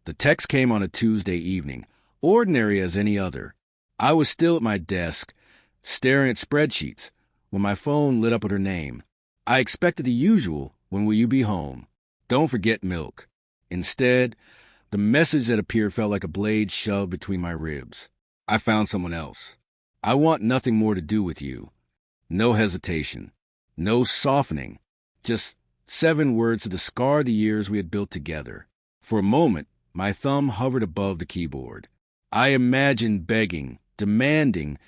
The text came on a Tuesday evening, ordinary as any other. I was still at my desk, staring at spreadsheets, when my phone lit up with her name. I expected the usual, "When will you be home? Don't forget milk." Instead, the message that appeared felt like a blade shoved between my ribs. "I found someone else. I want nothing more to do with you." No hesitation. No softening. Just 7 words to discard the years we had built together. For a moment, my thumb hovered above the keyboard. I imagined begging, demanding,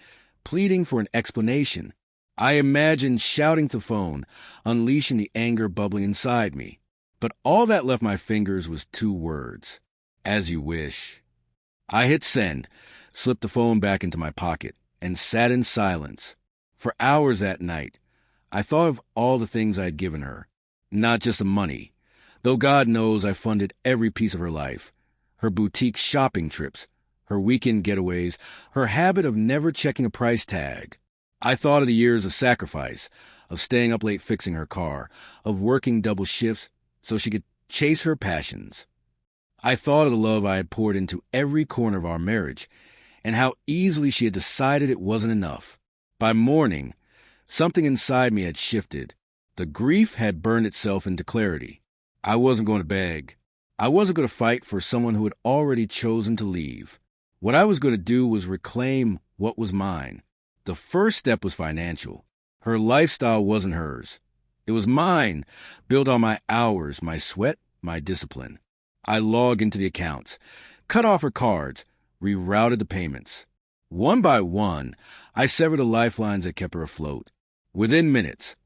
pleading for an explanation. I imagined shouting to the phone, unleashing the anger bubbling inside me. But all that left my fingers was 2 words. "As you wish." I hit send, slipped the phone back into my pocket, and sat in silence. For hours that night, I thought of all the things I had given her. Not just the money, though God knows I funded every piece of her life. Her boutique shopping trips, her weekend getaways, her habit of never checking a price tag. I thought of the years of sacrifice, of staying up late fixing her car, of working double shifts so she could chase her passions. I thought of the love I had poured into every corner of our marriage, and how easily she had decided it wasn't enough. By morning, something inside me had shifted. The grief had burned itself into clarity. I wasn't going to beg. I wasn't going to fight for someone who had already chosen to leave. What I was going to do was reclaim what was mine. The first step was financial. Her lifestyle wasn't hers. It was mine, built on my hours, my sweat, my discipline. I logged into the accounts, cut off her cards, rerouted the payments. One by one, I severed the lifelines that kept her afloat. Within minutes,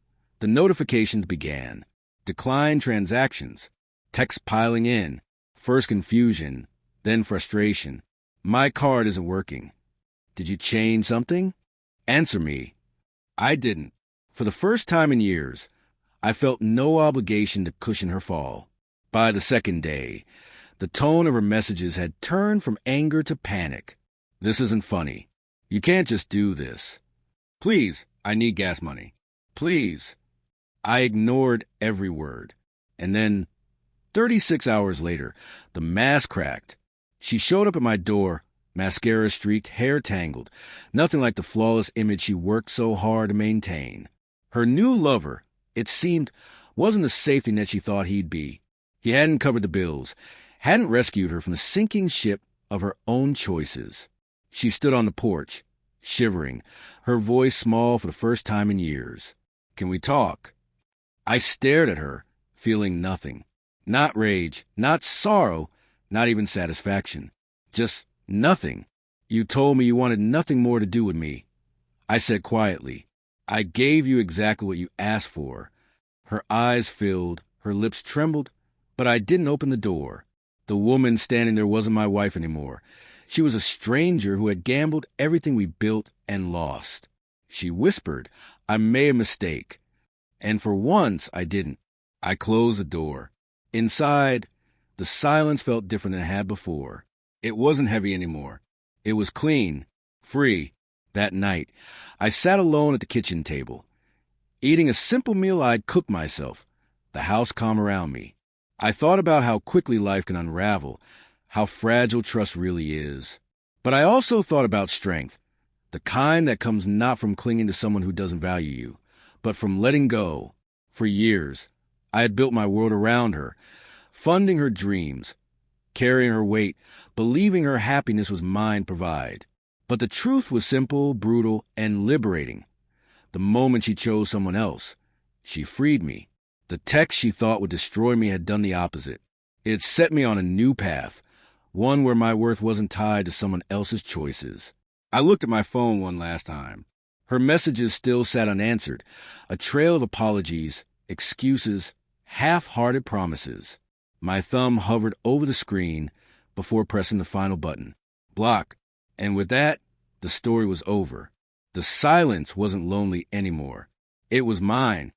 the notifications began. Declined transactions, texts piling in, first confusion, then frustration. "My card isn't working." "Did you change something? Answer me." I didn't. For the first time in years, I felt no obligation to cushion her fall. By the second day, the tone of her messages had turned from anger to panic. "This isn't funny. You can't just do this. Please, I need gas money. Please." I ignored every word. And then, 36 hours later, the mask cracked. She showed up at my door, mascara streaked, hair tangled, nothing like the flawless image she worked so hard to maintain. Her new lover, it seemed, wasn't the safety net she thought he'd be. He hadn't covered the bills, hadn't rescued her from the sinking ship of her own choices. She stood on the porch, shivering, her voice small for the first time in years. "Can we talk?" I stared at her, feeling nothing. Not rage, not sorrow, not even satisfaction. Just nothing. "You told me you wanted nothing more to do with me," I said quietly. "I gave you exactly what you asked for." Her eyes filled, her lips trembled, but I didn't open the door. The woman standing there wasn't my wife anymore. She was a stranger who had gambled everything we built and lost. She whispered, I made a mistake. And for once, I didn't. I closed the door. Inside, the silence felt different than it had before. It wasn't heavy anymore. It was clean, free. That night, I sat alone at the kitchen table, eating a simple meal I'd cooked myself, the house calm around me. I thought about how quickly life can unravel, how fragile trust really is. But I also thought about strength, the kind that comes not from clinging to someone who doesn't value you, but from letting go. For years, I had built my world around her, funding her dreams, carrying her weight, believing her happiness was mine to provide. But the truth was simple, brutal, and liberating. The moment she chose someone else, she freed me. The text she thought would destroy me had done the opposite. It set me on a new path, one where my worth wasn't tied to someone else's choices. I looked at my phone one last time. Her messages still sat unanswered, a trail of apologies, excuses, half-hearted promises. My thumb hovered over the screen before pressing the final button. Block. And with that, the story was over. The silence wasn't lonely anymore. It was mine.